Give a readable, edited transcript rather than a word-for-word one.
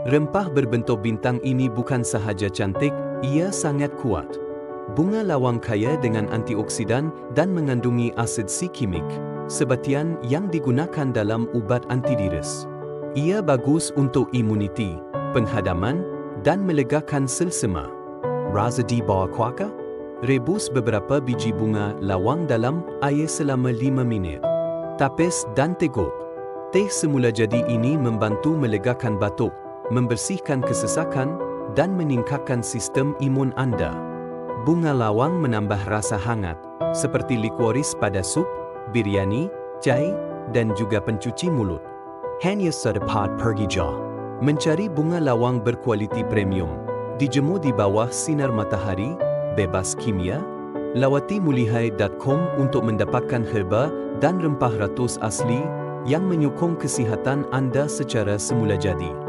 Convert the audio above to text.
Rempah berbentuk bintang ini bukan sahaja cantik, ia sangat kuat. Bunga lawang kaya dengan antioksidan dan mengandungi asid C kimik, sebatian yang digunakan dalam ubat antivirus. Ia bagus untuk imuniti, penghadaman, dan melegakan sel sema. Rasa di bawah kuaka? Rebus beberapa biji bunga lawang dalam air selama 5 minit. Tapis dan teguk. Teh semula jadi ini membantu melegakan batuk, membersihkan kesesakan, dan meningkatkan sistem imun anda. Bunga lawang menambah rasa hangat, seperti likuoris pada sup, biryani, jahe, dan juga pencuci mulut. Hanya sedapat pergi jauh. Mencari bunga lawang berkualiti premium, dijemur di bawah sinar matahari, bebas kimia. Lawati mulihai.com untuk mendapatkan herba dan rempah ratus asli yang menyokong kesihatan anda secara semula jadi.